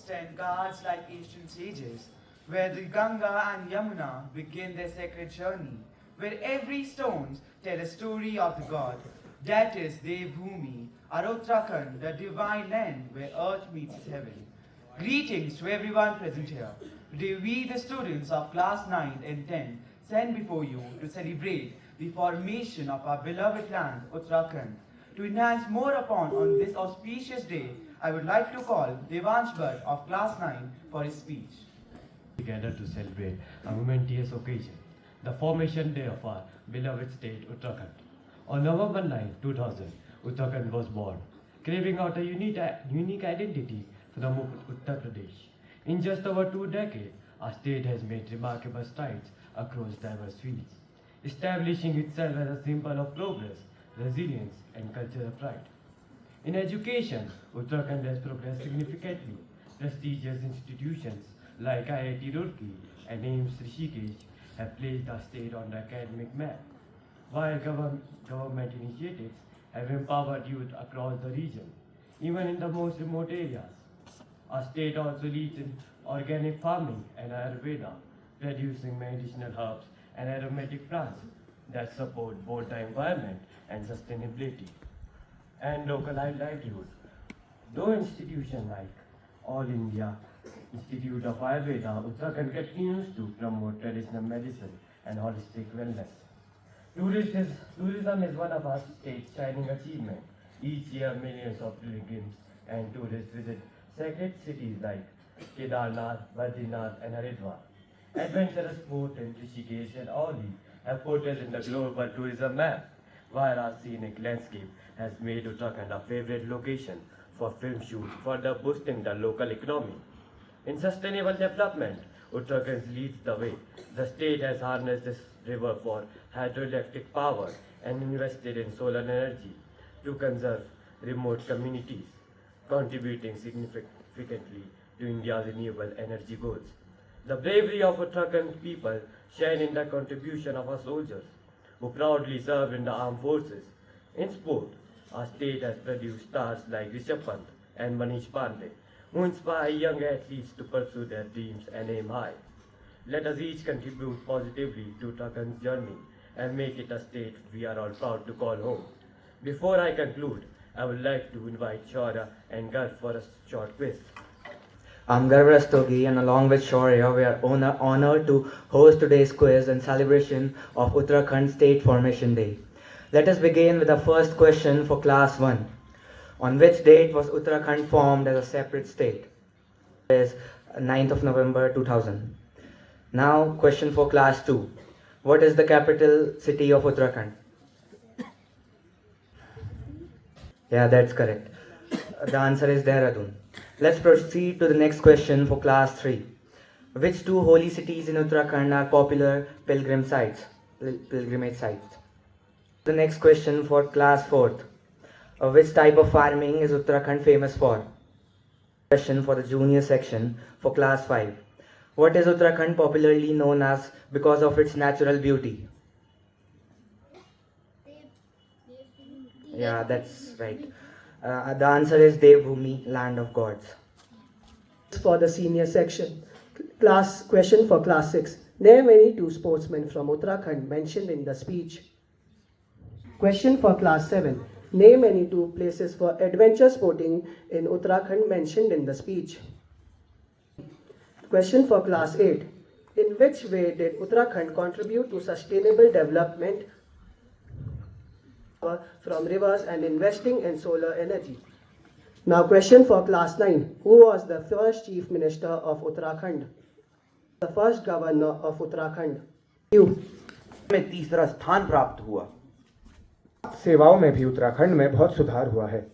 stand guards like ancient sages, where the Ganga and Yamuna begin their sacred journey, where every stone tells a story of the god. That is Devbhumi, our Uttarakhand, the divine land where earth meets heaven. Greetings to everyone present here. Today we, the students of class 9 and 10, stand before you to celebrate the formation of our beloved land, Uttarakhand. To enhance more upon on this auspicious day, I would like to call Devansh Bhatt of class 9 for his speech. Together to celebrate a momentous occasion, the formation day of our beloved state, Uttarakhand. On November 9, 2000, Uttarakhand was born, craving out a unique identity from Uttar Pradesh. In just over 2 decades, our state has made remarkable strides across diverse fields, establishing itself as a symbol of progress, resilience, and cultural pride. In education, Uttarakhand has progressed significantly. Prestigious institutions like IIT Roorkee and AIIMS Rishikesh have placed our state on the academic map, while government initiatives have empowered youth across the region, even in the most remote areas. Our state also leads in organic farming and Ayurveda, producing medicinal herbs and aromatic plants that support both the environment and sustainability and local livelihood. Though institutions like All India Institute of Ayurveda, Uttarakhand continues to promote traditional medicine and holistic wellness. Tourism is one of our state's shining achievements. Each year, millions of pilgrims and tourists visit sacred cities like Kedarnath, Badrinath, and Haridwar. Adventurous sports in Rishikesh and Auli have put us in the global tourism map, while our scenic landscape has made Uttarakhand a favorite location for film shoots, further boosting the local economy. In sustainable development, Uttarakhand leads the way. The state has harnessed this river for hydroelectric power and invested in solar energy to conserve remote communities, contributing significantly to India's renewable energy goals. The bravery of Uttarakhand people shine in the contribution of our soldiers, who proudly serve in the armed forces. In sport, our state has produced stars like Rishabh Pant and Manish Pandey, who inspire young athletes to pursue their dreams and aim high. Let us each contribute positively to Uttarakhand's journey and make it a state we are all proud to call home. Before I conclude, I would like to invite Shaurya and Garv for a short quiz. I'm Garv Rastogi, and along with Shaurya, we are honored to host today's quiz in celebration of Uttarakhand State Formation Day. Let us begin with the first question for Class 1. On which date was Uttarakhand formed as a separate state? It is 9th of November 2000. Now, question for Class 2. What is the capital city of Uttarakhand? Yeah, that's correct. The answer is Dehradun. Let's proceed to the next question for Class 3. Which 2 holy cities in Uttarakhand are popular pilgrimage sites? The next question for Class 4th. Which type of farming is Uttarakhand famous for? Question for the junior section for Class 5. What is Uttarakhand popularly known as because of its natural beauty? Yeah, that's right. The answer is Devbhumi, land of gods. For the senior section, question for class 6. Name any 2 sportsmen from Uttarakhand mentioned in the speech. Question for class 7. Name any 2 places for adventure sporting in Uttarakhand mentioned in the speech. Question for class 8. In which way did Uttarakhand contribute to sustainable development from rivers and investing in solar energy? Now question for class 9. Who was the first chief minister of Uttarakhand? The first governor of Uttarakhand. में तीसरा स्थान प्राप्त हुआ। सेवाओं में भी उत्तराखंड में बहुत सुधार हुआ है।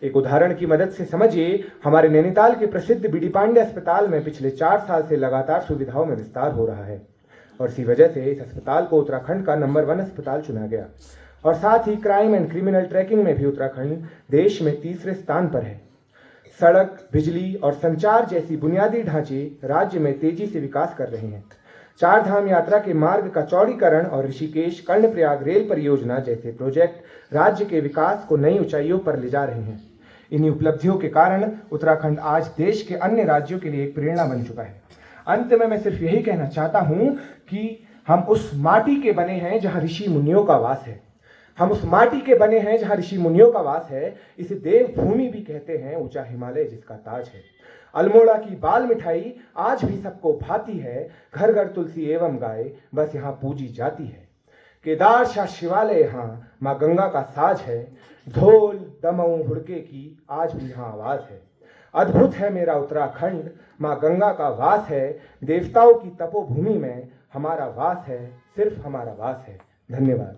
एक उदाहरण की मदद से समझिए, हमारे नैनीताल के प्रसिद्ध बीडी पांडे अस्पताल में पिछले 4 साल से लगातार सुविधाओं में विस्तार हो रहा है और इसी वजह से इस अस्पताल को उत्तराखंड का नंबर 1 अस्पताल चुना गया। और साथ ही क्राइम एंड क्रिमिनल ट्रैकिंग में भी उत्तराखंड देश में 3रे स्थान पर है। सड़क, बिजली और संचार जैसी बुनियादी ढांचे राज्य में तेजी से विकास कर रहे हैं। 4 धाम यात्रा के मार्ग का चौड़ीकरण और ऋषिकेश कर्णप्रयाग रेल परियोजना जैसे प्रोजेक्ट राज्य के विकास को नई ऊंचाइयों पर ले जा रहे हैं। इन्हीं उपलब्धियों के कारण उत्तराखंड आज देश के अन्य राज्यों के लिए एक प्रेरणा बन चुका है। अंत में मैं सिर्फ यही कहना चाहता हूं कि हम उस माटी के बने हैं जहां ऋषि मुनियों का वास है। हम उस माटी के बने हैं जहां ऋषि मुनियों का वास है। इसे देवभूमि भी कहते हैं, ऊंचा हिमालय जिसका ताज है। अल्मोड़ा की बाल मिठाई आज भी सबको भाती है, घर घर तुलसी एवं गाय बस यहाँ पूजी जाती है। केदार शाह शिवालय यहाँ माँ गंगा का साज है, ढोल दमऊ हुड़के की आज भी यहाँ आवाज है। अद्भुत है मेरा उत्तराखंड, माँ गंगा का वास है, देवताओं की तपोभूमि में हमारा वास है, सिर्फ हमारा वास है। धन्यवाद।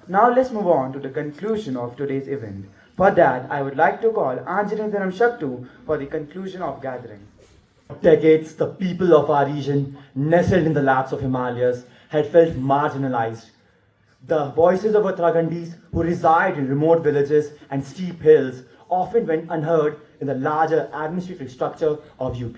Now let's move on to the conclusion of today's event. For that, I would like to call Anjani Dharam Shaktu for the conclusion of gathering. Decades, the people of our region, nestled in the laps of Himalayas, had felt marginalized. The voices of Uttarakhandis who reside in remote villages and steep hills often went unheard in the larger administrative structure of UP.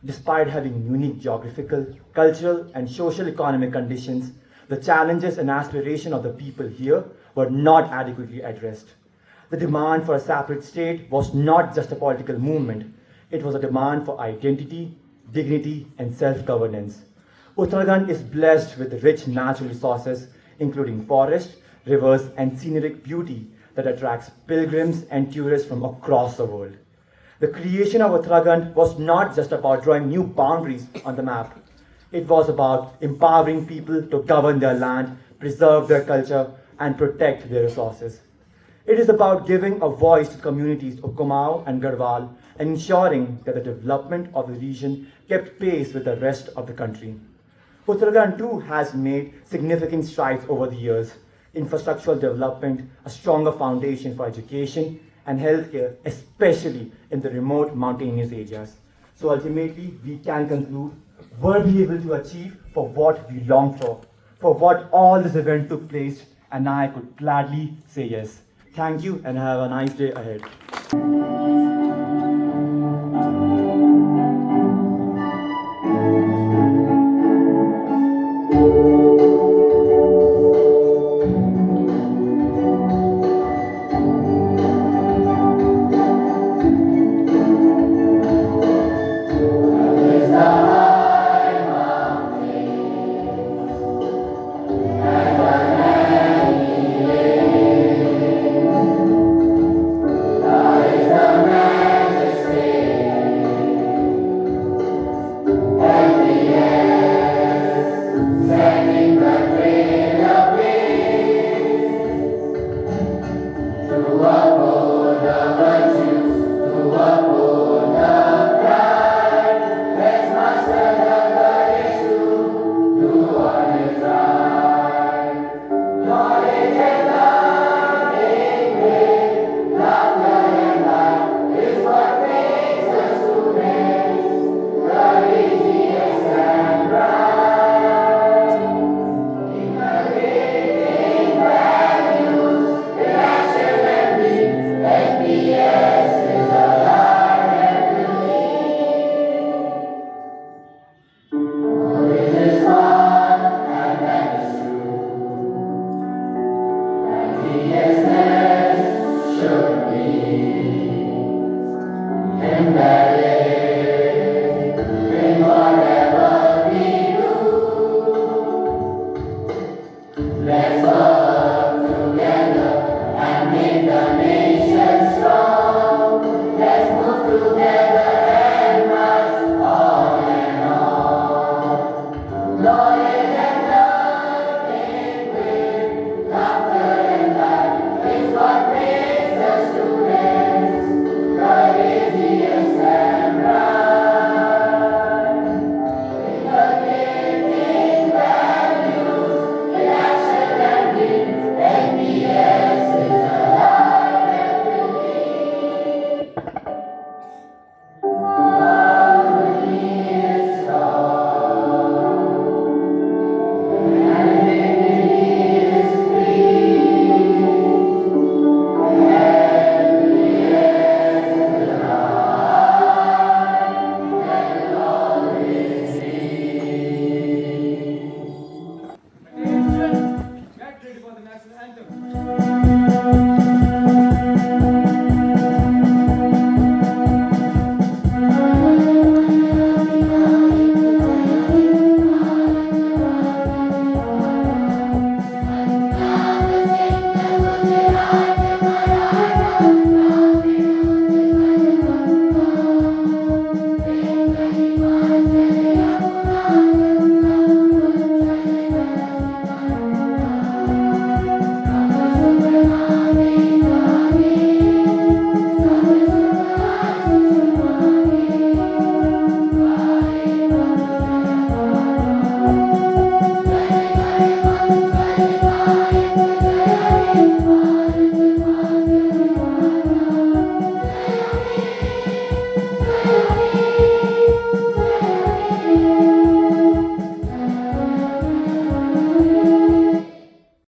Despite having unique geographical, cultural, and social-economic conditions, the challenges and aspirations of the people here were not adequately addressed. The demand for a separate state was not just a political movement, it was a demand for identity, dignity, and self-governance. Uttarakhand is blessed with rich natural resources, including forests, rivers, and scenic beauty that attracts pilgrims and tourists from across the world. The creation of Uttarakhand was not just about drawing new boundaries on the map. It was about empowering people to govern their land, preserve their culture, and protect their resources. It is about giving a voice to communities of Kumaon and Garhwal and ensuring that the development of the region kept pace with the rest of the country. Uttarakhand too has made significant strides over the years. Infrastructural development, a stronger foundation for education and healthcare, especially in the remote mountainous areas. So ultimately, we can conclude, were we able to achieve for what we longed for what all this event took place, and I could gladly say yes. Thank you and have a nice day ahead.